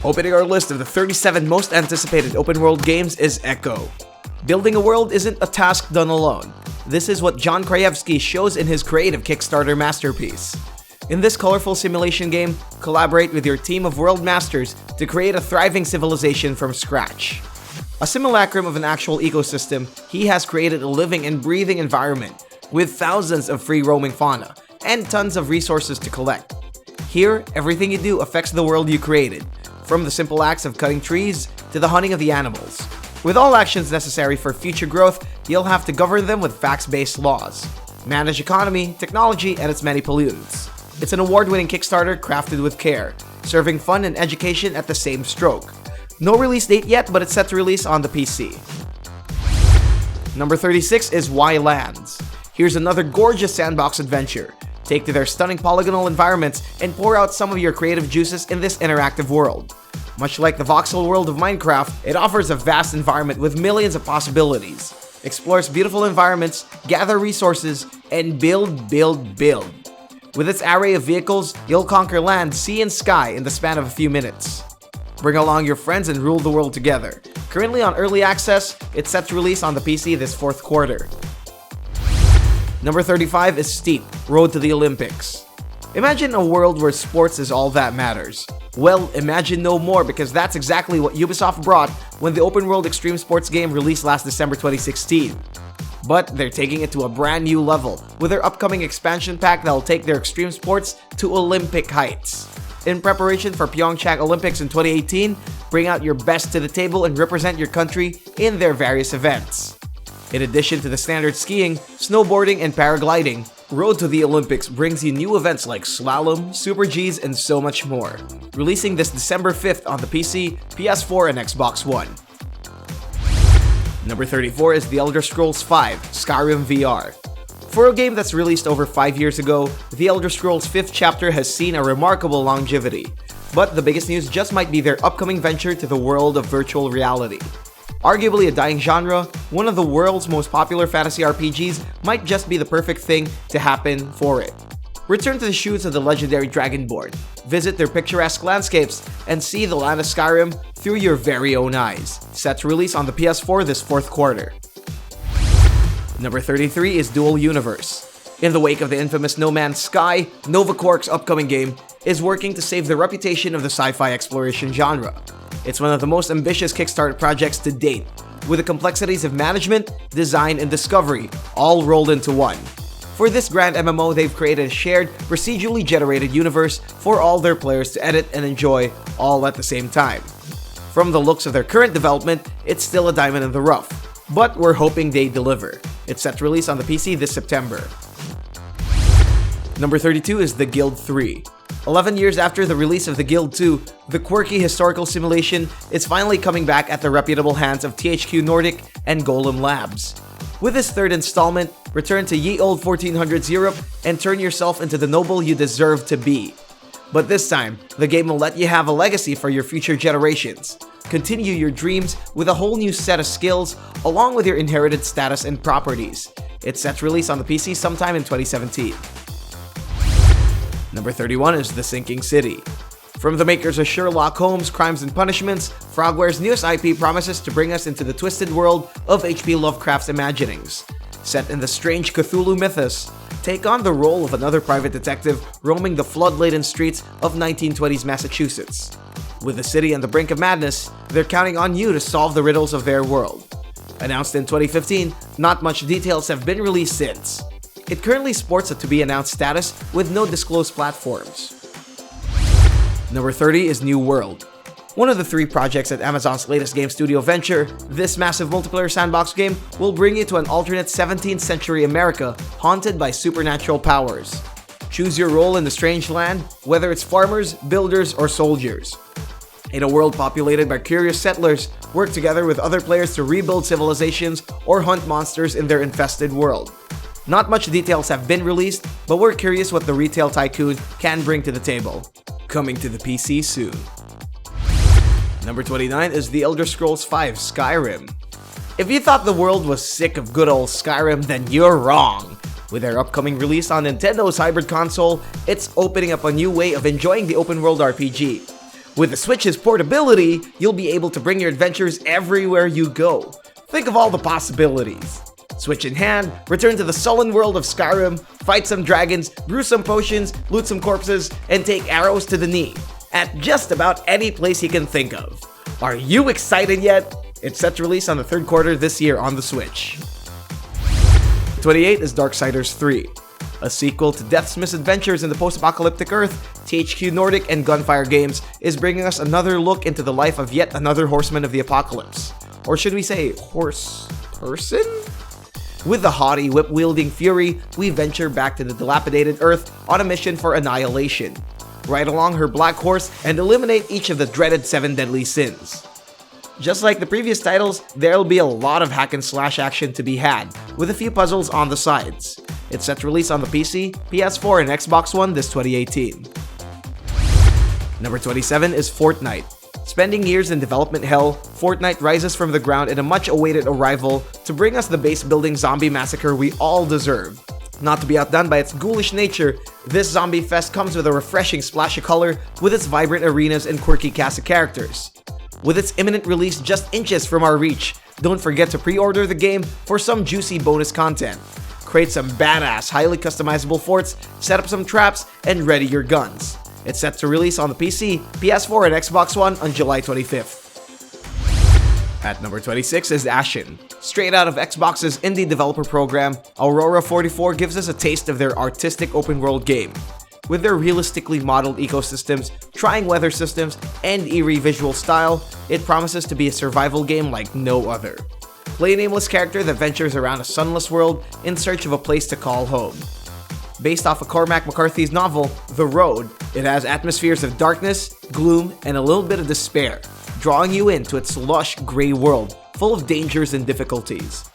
Opening our list of the 37 most anticipated open-world games is Echo. Building a world isn't a task done alone. This is what John Krajewski shows in his creative Kickstarter masterpiece. In this colorful simulation game, collaborate with your team of world masters to create a thriving civilization from scratch. A simulacrum of an actual ecosystem, he has created a living and breathing environment with thousands of free roaming fauna and tons of resources to collect. Here, everything you do affects the world you created, from the simple acts of cutting trees to the hunting of the animals. With all actions necessary for future growth, you'll have to govern them with facts-based laws, manage economy, technology, and its many pollutants. It's an award-winning Kickstarter crafted with care, serving fun and education at the same stroke. No release date yet, but it's set to release on the PC. Number 36 is Ylands. Here's another gorgeous sandbox adventure. Take to their stunning polygonal environments and pour out some of your creative juices in this interactive world. Much like the voxel world of Minecraft, it offers a vast environment with millions of possibilities. Explores beautiful environments, gather resources, and build. With its array of vehicles, you'll conquer land, sea, and sky in the span of a few minutes. Bring along your friends and rule the world together. Currently on early access, it's set to release on the PC this fourth quarter. Number 35 is Steep, Road to the Olympics. Imagine a world where sports is all that matters. Well, imagine no more, because that's exactly what Ubisoft brought when the open-world extreme sports game released last December 2016. But they're taking it to a brand new level with their upcoming expansion pack that'll take their extreme sports to Olympic heights. In preparation for Pyeongchang Olympics in 2018, bring out your best to the table and represent your country in their various events. In addition to the standard skiing, snowboarding, and paragliding, Road to the Olympics brings you new events like slalom, super Gs, and so much more. Releasing this December 5th on the PC, PS4, and Xbox One. Number 34 is The Elder Scrolls V: Skyrim VR. For a game that's released over 5 years ago, The Elder Scrolls 5th chapter has seen a remarkable longevity. But the biggest news just might be their upcoming venture to the world of virtual reality. Arguably a dying genre, one of the world's most popular fantasy RPGs might just be the perfect thing to happen for it. Return to the shoots of the legendary Dragonborn, visit their picturesque landscapes, and see the land of Skyrim through your very own eyes. Set to release on the PS4 this fourth quarter. Number 33 is Dual Universe. In the wake of the infamous No Man's Sky, Nova Corp's upcoming game is working to save the reputation of the sci-fi exploration genre. It's one of the most ambitious Kickstarter projects to date, with the complexities of management, design, and discovery all rolled into one. For this grand MMO, they've created a shared, procedurally generated universe for all their players to edit and enjoy all at the same time. From the looks of their current development, it's still a diamond in the rough, but we're hoping they deliver. It's set to release on the PC this September. Number 32 is The Guild 3. 11 years after the release of The Guild 2, the quirky historical simulation is finally coming back at the reputable hands of THQ Nordic and Golem Labs. With this third installment, return to ye olde 1400s Europe and turn yourself into the noble you deserve to be. But this time, the game will let you have a legacy for your future generations. Continue your dreams with a whole new set of skills, along with your inherited status and properties. It's set to release on the PC sometime in 2017. Number 31 is The Sinking City. From the makers of Sherlock Holmes, Crimes and Punishments, Frogware's newest IP promises to bring us into the twisted world of H.P. Lovecraft's imaginings. Set in the strange Cthulhu mythos, take on the role of another private detective roaming the flood-laden streets of 1920s Massachusetts. With the city on the brink of madness, they're counting on you to solve the riddles of their world. Announced in 2015, not much details have been released since. It currently sports a to-be-announced status with no disclosed platforms. Number 30 is New World. One of the 3 projects at Amazon's latest game studio venture, this massive multiplayer sandbox game will bring you to an alternate 17th century America haunted by supernatural powers. Choose your role in the strange land, whether it's farmers, builders, or soldiers. In a world populated by curious settlers, work together with other players to rebuild civilizations or hunt monsters in their infested world. Not much details have been released, but we're curious what the retail tycoon can bring to the table. Coming to the PC soon. Number 29 is The Elder Scrolls V: Skyrim. If you thought the world was sick of good old Skyrim, then you're wrong. With their upcoming release on Nintendo's hybrid console, it's opening up a new way of enjoying the open world RPG. With the Switch's portability, you'll be able to bring your adventures everywhere you go. Think of all the possibilities. Switch in hand, return to the sullen world of Skyrim, fight some dragons, brew some potions, loot some corpses, and take arrows to the knee. At just about any place you can think of. Are you excited yet? It's set to release on the third quarter this year on the Switch. 28 is Darksiders III. A sequel to Death's misadventures in the post-apocalyptic Earth, THQ Nordic and Gunfire Games is bringing us another look into the life of yet another horseman of the apocalypse. Or should we say, horse person? With the haughty, whip-wielding Fury, we venture back to the dilapidated Earth on a mission for annihilation. Ride along her black horse and eliminate each of the dreaded 7 deadly sins. Just like the previous titles, there'll be a lot of hack and slash action to be had, with a few puzzles on the sides. It's set to release on the PC, PS4, and Xbox One this 2018. Number 27 is Fortnite. Spending years in development hell, Fortnite rises from the ground in a much-awaited arrival to bring us the base-building zombie massacre we all deserve. Not to be outdone by its ghoulish nature, this zombie fest comes with a refreshing splash of color with its vibrant arenas and quirky cast of characters. With its imminent release just inches from our reach, don't forget to pre-order the game for some juicy bonus content. Create some badass, highly customizable forts, set up some traps, and ready your guns. It's set to release on the PC, PS4, and Xbox One on July 25th. At number 26 is Ashen. Straight out of Xbox's indie developer program, Aurora 44 gives us a taste of their artistic open-world game. With their realistically modeled ecosystems, trying weather systems, and eerie visual style, it promises to be a survival game like no other. Play a nameless character that ventures around a sunless world in search of a place to call home. Based off of Cormac McCarthy's novel, The Road, it has atmospheres of darkness, gloom, and a little bit of despair, drawing you into its lush, gray world, full of dangers and difficulties.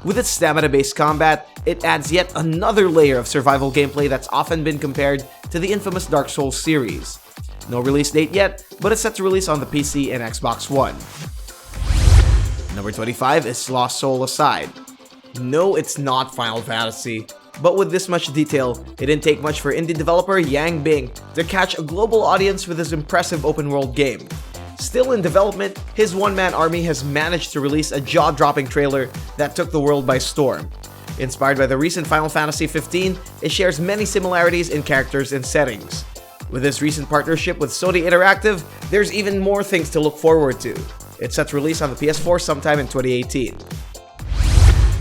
With its stamina-based combat, it adds yet another layer of survival gameplay that's often been compared to the infamous Dark Souls series. No release date yet, but it's set to release on the PC and Xbox One. Number 25 is Lost Soul Aside. No, it's not Final Fantasy. But with this much detail, it didn't take much for indie developer Yang Bing to catch a global audience with his impressive open-world game. Still in development, his one-man army has managed to release a jaw-dropping trailer that took the world by storm. Inspired by the recent Final Fantasy XV, it shares many similarities in characters and settings. With this recent partnership with Sony Interactive, there's even more things to look forward to. It's set to release on the PS4 sometime in 2018.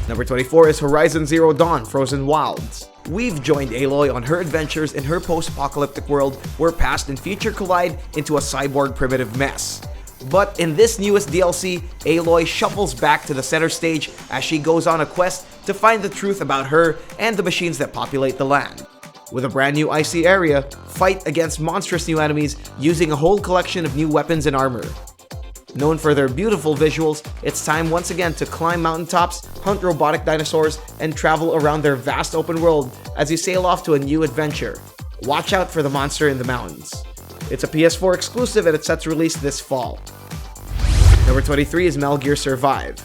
Number 24 is Horizon Zero Dawn Frozen Wilds. We've joined Aloy on her adventures in her post-apocalyptic world where past and future collide into a cyborg primitive mess. But in this newest DLC, Aloy shuffles back to the center stage as she goes on a quest to find the truth about her and the machines that populate the land. With a brand new icy area, fight against monstrous new enemies using a whole collection of new weapons and armor. Known for their beautiful visuals, it's time once again to climb mountaintops, hunt robotic dinosaurs, and travel around their vast open world as you sail off to a new adventure. Watch out for the monster in the mountains. It's a PS4 exclusive and it's set to release this fall. Number 23 is Metal Gear Survive.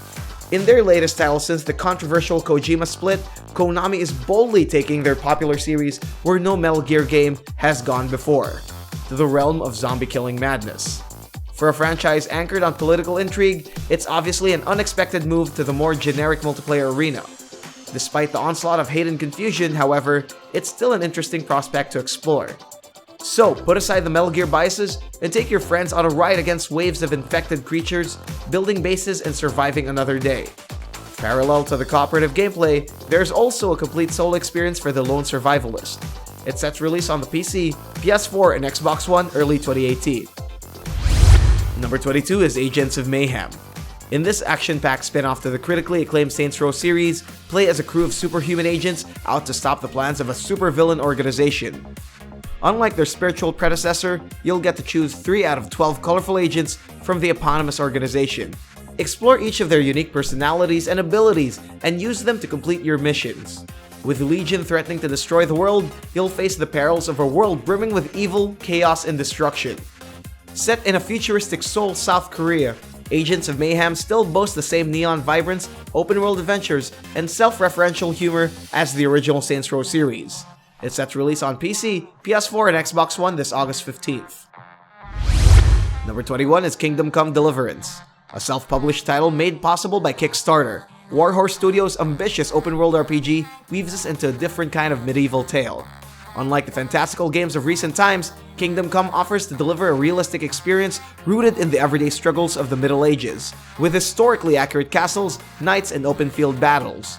In their latest title since the controversial Kojima split, Konami is boldly taking their popular series where no Metal Gear game has gone before, to the realm of zombie-killing madness. For a franchise anchored on political intrigue, it's obviously an unexpected move to the more generic multiplayer arena. Despite the onslaught of hate and confusion, however, it's still an interesting prospect to explore. So, put aside the Metal Gear biases and take your friends on a ride against waves of infected creatures, building bases and surviving another day. Parallel to the cooperative gameplay, there's also a complete solo experience for the lone survivalist. It's set to release on the PC, PS4, and Xbox One early 2018. Number 22 is Agents of Mayhem. In this action-packed spin-off to the critically acclaimed Saints Row series, play as a crew of superhuman agents out to stop the plans of a supervillain organization. Unlike their spiritual predecessor, you'll get to choose 3 out of 12 colorful agents from the eponymous organization. Explore each of their unique personalities and abilities and use them to complete your missions. With Legion threatening to destroy the world, you'll face the perils of a world brimming with evil, chaos, and destruction. Set in a futuristic Seoul, South Korea, Agents of Mayhem still boast the same neon vibrance, open-world adventures, and self-referential humor as the original Saints Row series. It's set to release on PC, PS4, and Xbox One this August 15th. Number 21 is Kingdom Come: Deliverance, a self-published title made possible by Kickstarter. Warhorse Studios' ambitious open-world RPG weaves us into a different kind of medieval tale. Unlike the fantastical games of recent times, Kingdom Come offers to deliver a realistic experience rooted in the everyday struggles of the Middle Ages, with historically accurate castles, knights, and open-field battles.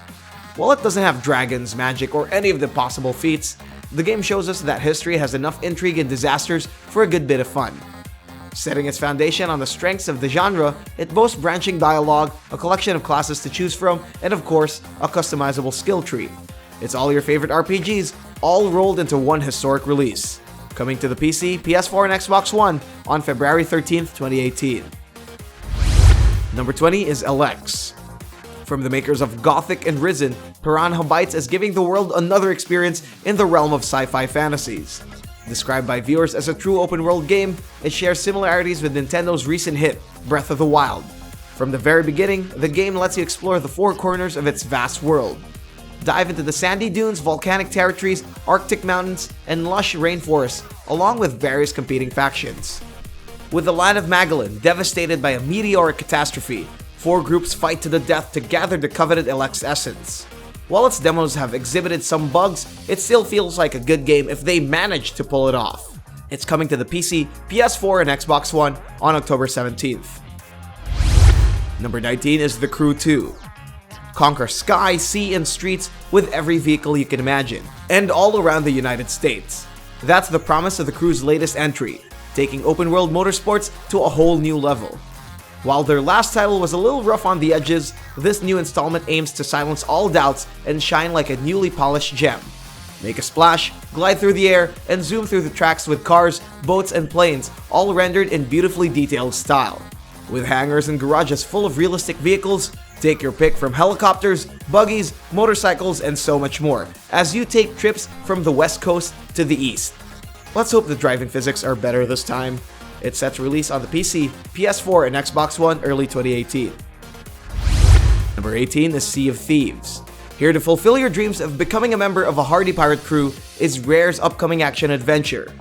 While it doesn't have dragons, magic, or any of the possible feats, the game shows us that history has enough intrigue and disasters for a good bit of fun. Setting its foundation on the strengths of the genre, it boasts branching dialogue, a collection of classes to choose from, and of course, a customizable skill tree. It's all your favorite RPGs, all rolled into one historic release. Coming to the PC, PS4, and Xbox One on February 13th, 2018. Number 20 is ELEX. From the makers of Gothic and Risen, Piranha Bytes is giving the world another experience in the realm of sci-fi fantasies. Described by viewers as a true open-world game, it shares similarities with Nintendo's recent hit, Breath of the Wild. From the very beginning, the game lets you explore the four corners of its vast world. Dive into the sandy dunes, volcanic territories, Arctic mountains, and lush rainforests, along with various competing factions. With the land of Magellan devastated by a meteoric catastrophe, 4 groups fight to the death to gather the coveted ELEX essence. While its demos have exhibited some bugs, it still feels like a good game if they manage to pull it off. It's coming to the PC, PS4, and Xbox One on October 17th. Number 19 is The Crew 2. Conquer sky, sea, and streets with every vehicle you can imagine, and all around the United States. That's the promise of The Crew's latest entry, taking open-world motorsports to a whole new level. While their last title was a little rough on the edges, this new installment aims to silence all doubts and shine like a newly polished gem. Make a splash, glide through the air, and zoom through the tracks with cars, boats, and planes, all rendered in beautifully detailed style. With hangars and garages full of realistic vehicles, take your pick from helicopters, buggies, motorcycles, and so much more, as you take trips from the west coast to the east. Let's hope the driving physics are better this time. It's set to release on the PC, PS4, and Xbox One early 2018. Number 18 is Sea of Thieves. Here to fulfill your dreams of becoming a member of a hardy pirate crew is Rare's upcoming action adventure.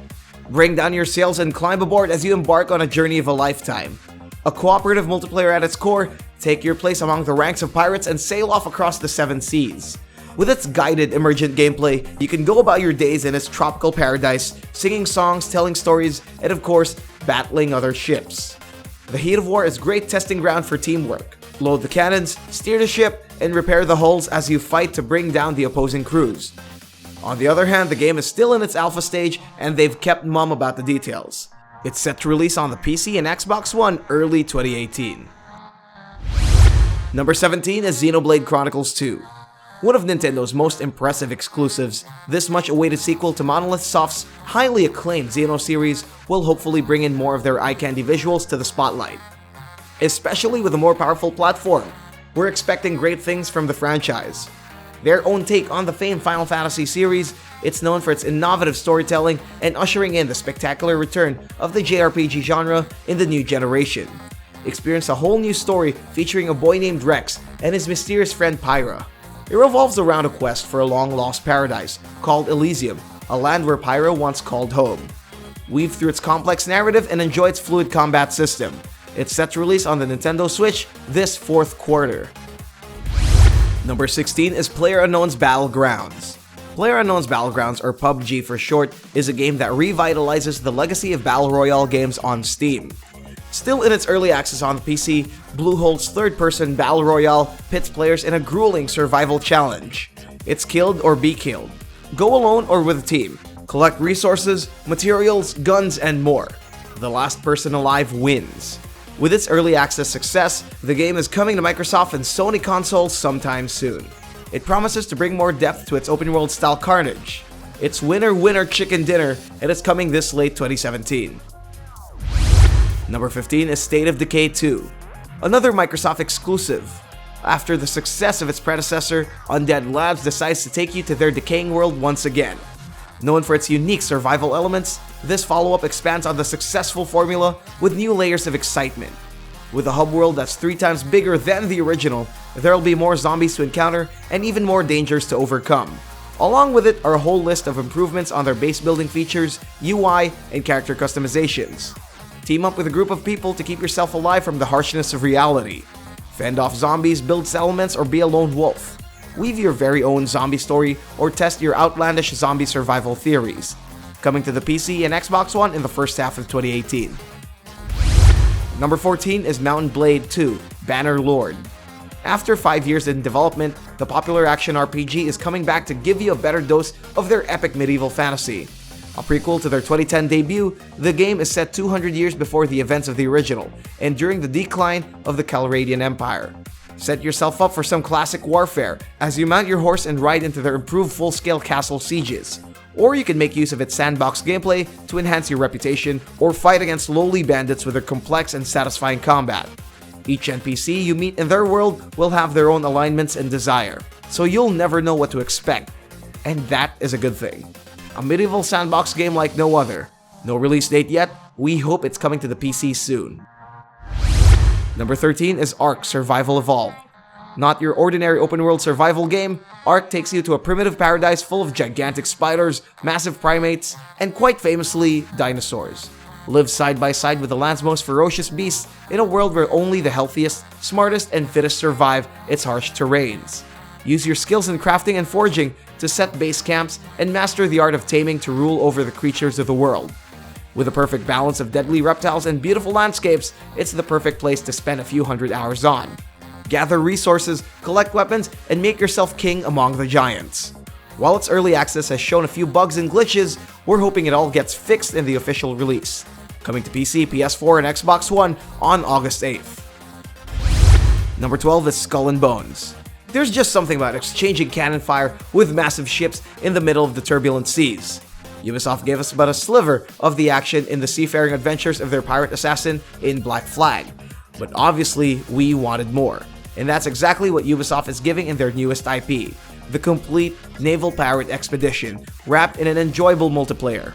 Bring down your sails and climb aboard as you embark on a journey of a lifetime. A cooperative multiplayer at its core, take your place among the ranks of pirates and sail off across the 7 seas. With its guided, emergent gameplay, you can go about your days in its tropical paradise, singing songs, telling stories, and of course, battling other ships. The heat of war is a great testing ground for teamwork. Load the cannons, steer the ship, and repair the hulls as you fight to bring down the opposing crews. On the other hand, the game is still in its alpha stage, and they've kept mum about the details. It's set to release on the PC and Xbox One early 2018. Number 17 is Xenoblade Chronicles 2. One of Nintendo's most impressive exclusives, this much awaited sequel to Monolith Soft's highly acclaimed Xeno series will hopefully bring in more of their eye-candy visuals to the spotlight. Especially with a more powerful platform, we're expecting great things from the franchise. Their own take on the famed Final Fantasy series, it's known for its innovative storytelling and ushering in the spectacular return of the JRPG genre in the new generation. Experience a whole new story featuring a boy named Rex and his mysterious friend Pyra. It revolves around a quest for a long-lost paradise called Elysium, a land where Pyra once called home. Weave through its complex narrative and enjoy its fluid combat system. It's set to release on the Nintendo Switch this 4th quarter. Number 16 is PlayerUnknown's Battlegrounds. PlayerUnknown's Battlegrounds, or PUBG for short, is a game that revitalizes the legacy of Battle Royale games on Steam. Still in its early access on the PC, Bluehole's third-person Battle Royale pits players in a grueling survival challenge. It's killed or be killed. Go alone or with a team. Collect resources, materials, guns, and more. The last person alive wins. With its early access success, the game is coming to Microsoft and Sony consoles sometime soon. It promises to bring more depth to its open-world style carnage. It's winner winner chicken dinner, and it's coming this late 2017. Number 15 is State of Decay 2, another Microsoft exclusive. After the success of its predecessor, Undead Labs decides to take you to their decaying world once again. Known for its unique survival elements, this follow-up expands on the successful formula with new layers of excitement. With a hub world that's 3 times bigger than the original, there'll be more zombies to encounter and even more dangers to overcome. Along with it are a whole list of improvements on their base building features, UI, and character customizations. Team up with a group of people to keep yourself alive from the harshness of reality. Fend off zombies, build settlements, or be a lone wolf. Weave your very own zombie story or test your outlandish zombie survival theories. Coming to the PC and Xbox One in the first half of 2018. Number 14 is Mount and Blade 2, Bannerlord. After 5 years in development, the popular action RPG is coming back to give you a better dose of their epic medieval fantasy. A prequel to their 2010 debut, the game is set 200 years before the events of the original, and during the decline of the Calradian Empire. Set yourself up for some classic warfare, as you mount your horse and ride into their improved full-scale castle sieges. Or you can make use of its sandbox gameplay to enhance your reputation, or fight against lowly bandits with their complex and satisfying combat. Each NPC you meet in their world will have their own alignments and desire, so you'll never know what to expect. And that is a good thing. A medieval sandbox game like no other. No release date yet, we hope it's coming to the PC soon. Number 13 is Ark Survival Evolved. Not your ordinary open-world survival game, Ark takes you to a primitive paradise full of gigantic spiders, massive primates, and quite famously, dinosaurs. Live side by side with the land's most ferocious beasts in a world where only the healthiest, smartest, and fittest survive its harsh terrains. Use your skills in crafting and forging to set base camps and master the art of taming to rule over the creatures of the world. With a perfect balance of deadly reptiles and beautiful landscapes, it's the perfect place to spend a few hundred hours on. Gather resources, collect weapons, and make yourself king among the giants. While its early access has shown a few bugs and glitches, we're hoping it all gets fixed in the official release. Coming to PC, PS4, and Xbox One on August 8th. Number 12 is Skull and Bones. There's just something about exchanging cannon fire with massive ships in the middle of the turbulent seas. Ubisoft gave us but a sliver of the action in the seafaring adventures of their pirate assassin in Black Flag. But obviously, we wanted more. And that's exactly what Ubisoft is giving in their newest IP, the complete naval pirate expedition, wrapped in an enjoyable multiplayer.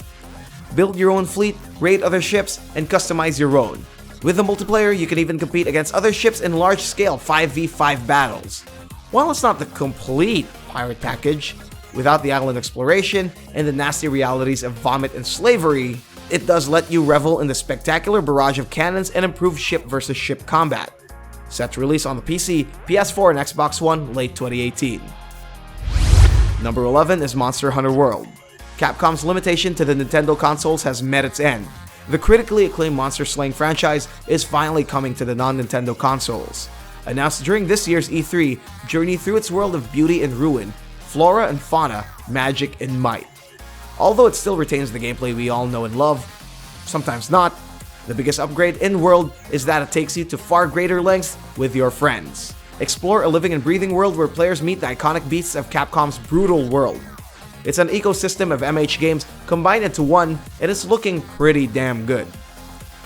Build your own fleet, raid other ships, and customize your own. With the multiplayer, you can even compete against other ships in large-scale 5v5 battles. While it's not the complete pirate package, without the island exploration and the nasty realities of vomit and slavery, it does let you revel in the spectacular barrage of cannons and improved ship versus ship combat. Set to release on the PC, PS4, and Xbox One late 2018. Number 11 is Monster Hunter World. Capcom's limitation to the Nintendo consoles has met its end. The critically acclaimed monster slaying franchise is finally coming to the non-Nintendo consoles. Announced during this year's E3, journey through its world of beauty and ruin, flora and fauna, magic and might. Although it still retains the gameplay we all know and love, sometimes not, the biggest upgrade in world is that it takes you to far greater lengths with your friends. Explore a living and breathing world where players meet the iconic beasts of Capcom's brutal world. It's an ecosystem of MH games combined into one, and it's looking pretty damn good.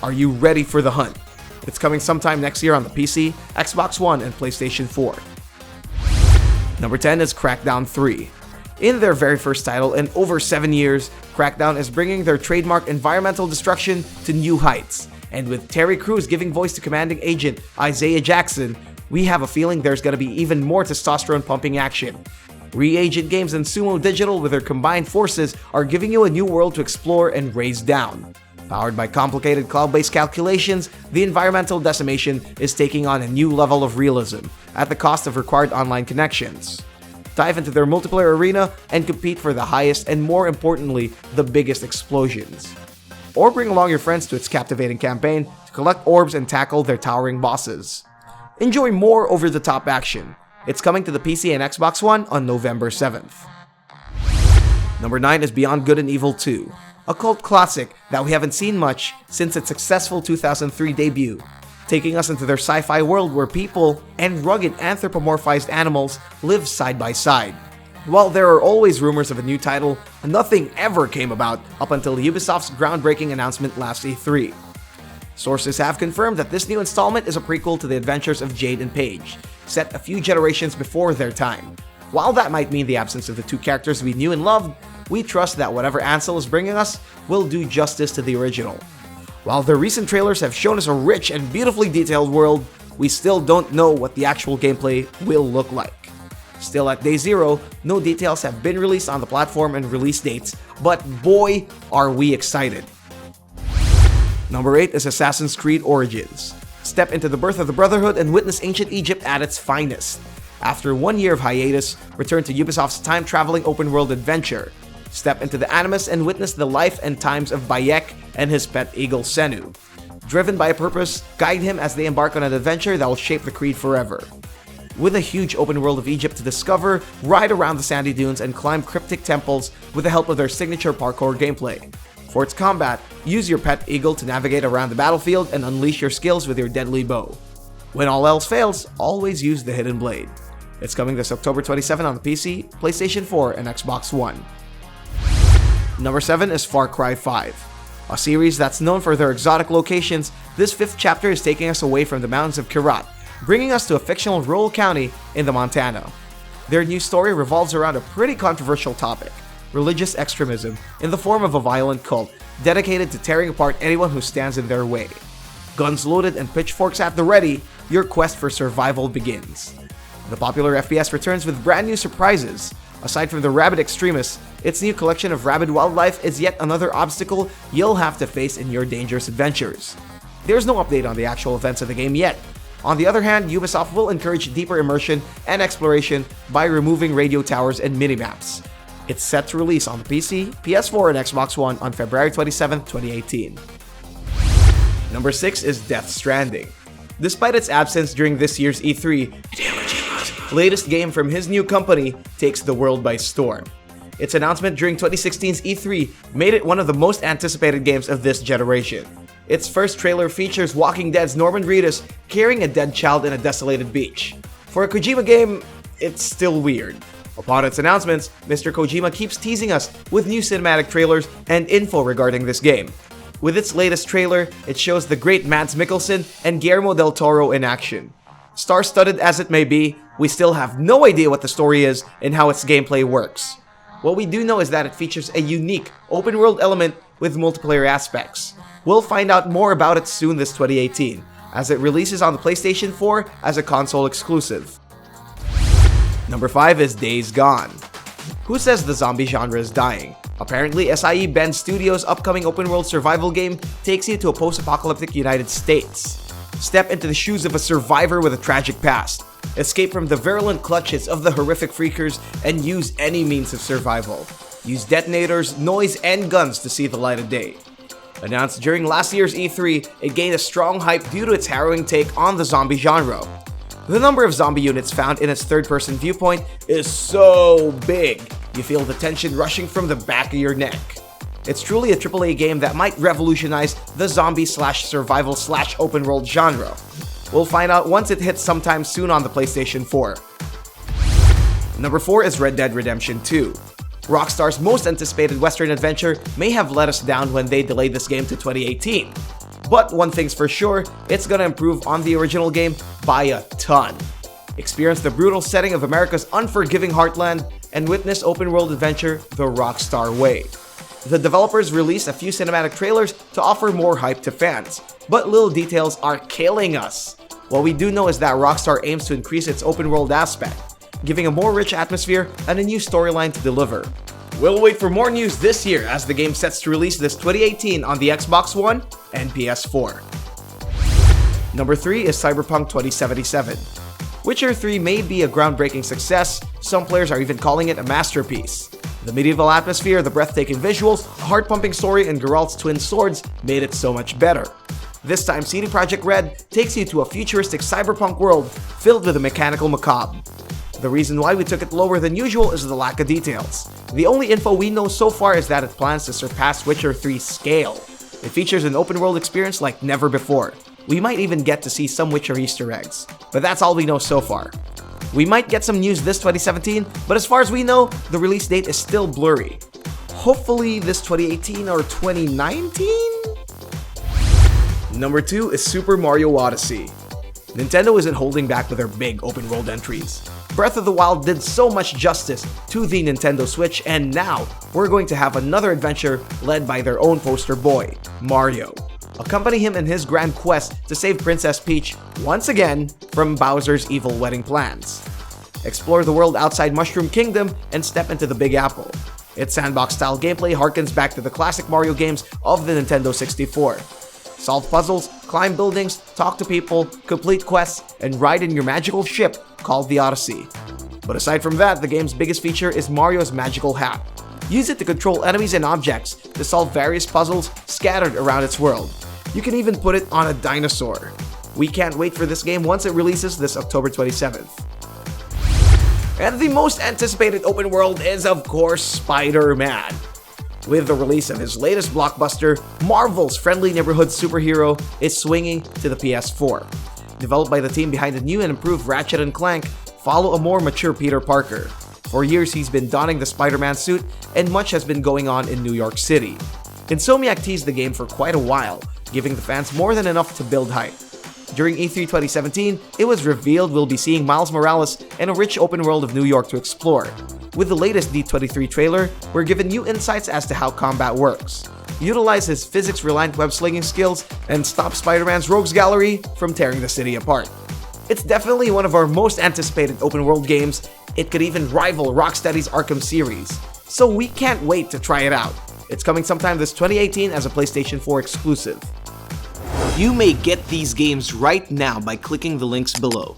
Are you ready for the hunt? It's coming sometime next year on the PC, Xbox One, and PlayStation 4. Number 10 is Crackdown 3. In their very first title in over 7 years, Crackdown is bringing their trademark environmental destruction to new heights. And with Terry Crews giving voice to commanding agent Isaiah Jackson, we have a feeling there's gonna be even more testosterone-pumping action. Reagent Games and Sumo Digital with their combined forces are giving you a new world to explore and raise down. Powered by complicated cloud-based calculations, the environmental decimation is taking on a new level of realism, at the cost of required online connections. Dive into their multiplayer arena and compete for the highest and, more importantly, the biggest explosions. Or bring along your friends to its captivating campaign to collect orbs and tackle their towering bosses. Enjoy more over-the-top action. It's coming to the PC and Xbox One on November 7th. Number 9 is Beyond Good and Evil 2. A cult classic that we haven't seen much since its successful 2003 debut, taking us into their sci-fi world where people and rugged anthropomorphized animals live side by side. While there are always rumors of a new title, nothing ever came about up until Ubisoft's groundbreaking announcement last E3. Sources have confirmed that this new installment is a prequel to the adventures of Jade and Paige, set a few generations before their time. While that might mean the absence of the two characters we knew and loved, we trust that whatever Ansel is bringing us will do justice to the original. While the recent trailers have shown us a rich and beautifully detailed world, we still don't know what the actual gameplay will look like. Still at day zero, no details have been released on the platform and release dates, but boy, are we excited. Number 8 is Assassin's Creed Origins. Step into the birth of the Brotherhood and witness ancient Egypt at its finest. After 1 year of hiatus, return to Ubisoft's time-traveling open-world adventure. Step into the Animus and witness the life and times of Bayek and his pet eagle Senu. Driven by a purpose, guide him as they embark on an adventure that will shape the Creed forever. With a huge open world of Egypt to discover, ride around the sandy dunes and climb cryptic temples with the help of their signature parkour gameplay. For its combat, use your pet eagle to navigate around the battlefield and unleash your skills with your deadly bow. When all else fails, always use the hidden blade. It's coming this October 27 on the PC, PlayStation 4, and Xbox One. Number 7 is Far Cry 5. A series that's known for their exotic locations, this 5th chapter is taking us away from the mountains of Kyrat, bringing us to a fictional rural county in the Montana. Their new story revolves around a pretty controversial topic: religious extremism in the form of a violent cult dedicated to tearing apart anyone who stands in their way. Guns loaded and pitchforks at the ready, your quest for survival begins. The popular FPS returns with brand new surprises. Aside from the rabid extremists, its new collection of rabid wildlife is yet another obstacle you'll have to face in your dangerous adventures. There's no update on the actual events of the game yet. On the other hand, Ubisoft will encourage deeper immersion and exploration by removing radio towers and minimaps. It's set to release on the PC, PS4, and Xbox One on February 27, 2018. Number 6 is Death Stranding. Despite its absence during this year's E3, latest game from his new company takes the world by storm. Its announcement during 2016's E3 made it one of the most anticipated games of this generation. Its first trailer features Walking Dead's Norman Reedus carrying a dead child in a desolated beach. For a Kojima game, it's still weird. Upon its announcements, Mr. Kojima keeps teasing us with new cinematic trailers and info regarding this game. With its latest trailer, it shows the great Mads Mikkelsen and Guillermo del Toro in action. Star-studded as it may be, we still have no idea what the story is and how its gameplay works. What we do know is that it features a unique, open-world element with multiplayer aspects. We'll find out more about it soon this 2018, as it releases on the PlayStation 4 as a console exclusive. Number 5 is Days Gone. Who says the zombie genre is dying? Apparently, SIE Bend Studios' upcoming open-world survival game takes you to a post-apocalyptic United States. Step into the shoes of a survivor with a tragic past. Escape from the virulent clutches of the horrific freakers and use any means of survival. Use detonators, noise, and guns to see the light of day. Announced during last year's E3, it gained a strong hype due to its harrowing take on the zombie genre. The number of zombie units found in its third-person viewpoint is so big, you feel the tension rushing from the back of your neck. It's truly a AAA game that might revolutionize the zombie/survival/open-world genre. We'll find out once it hits sometime soon on the PlayStation 4. Number 4 is Red Dead Redemption 2. Rockstar's most anticipated Western adventure may have let us down when they delayed this game to 2018. But one thing's for sure, it's gonna improve on the original game by a ton. Experience the brutal setting of America's unforgiving heartland and witness open-world adventure the Rockstar way. The developers released a few cinematic trailers to offer more hype to fans, but little details are killing us. What we do know is that Rockstar aims to increase its open-world aspect, giving a more rich atmosphere and a new storyline to deliver. We'll wait for more news this year as the game sets to release this 2018 on the Xbox One and PS4. Number 3 is Cyberpunk 2077. Witcher 3 may be a groundbreaking success, some players are even calling it a masterpiece. The medieval atmosphere, the breathtaking visuals, a heart-pumping story, and Geralt's twin swords made it so much better. This time, CD Projekt Red takes you to a futuristic cyberpunk world filled with a mechanical macabre. The reason why we took it lower than usual is the lack of details. The only info we know so far is that it plans to surpass Witcher 3's scale. It features an open-world experience like never before. We might even get to see some Witcher Easter eggs, but that's all we know so far. We might get some news this 2017, but as far as we know, the release date is still blurry. Hopefully this 2018 or 2019? Number 2 is Super Mario Odyssey. Nintendo isn't holding back with their big open-world entries. Breath of the Wild did so much justice to the Nintendo Switch, and now we're going to have another adventure led by their own poster boy, Mario. Accompany him in his grand quest to save Princess Peach, once again, from Bowser's evil wedding plans. Explore the world outside Mushroom Kingdom and step into the Big Apple. Its sandbox-style gameplay harkens back to the classic Mario games of the Nintendo 64. Solve puzzles, climb buildings, talk to people, complete quests, and ride in your magical ship called the Odyssey. But aside from that, the game's biggest feature is Mario's magical hat. Use it to control enemies and objects to solve various puzzles scattered around its world. You can even put it on a dinosaur. We can't wait for this game once it releases this October 27th. And the most anticipated open world is, of course, Spider-Man. With the release of his latest blockbuster, Marvel's friendly neighborhood superhero is swinging to the PS4. Developed by the team behind the new and improved Ratchet & Clank, follow a more mature Peter Parker. For years, he's been donning the Spider-Man suit, and much has been going on in New York City. Insomniac teased the game for quite a while, giving the fans more than enough to build hype. During E3 2017, it was revealed we'll be seeing Miles Morales and a rich open world of New York to explore. With the latest D23 trailer, we're given new insights as to how combat works. Utilize his physics-reliant web-slinging skills and stop Spider-Man's rogues gallery from tearing the city apart. It's definitely one of our most anticipated open world games. It could even rival Rocksteady's Arkham series. So we can't wait to try it out. It's coming sometime this 2018 as a PlayStation 4 exclusive. You may get these games right now by clicking the links below.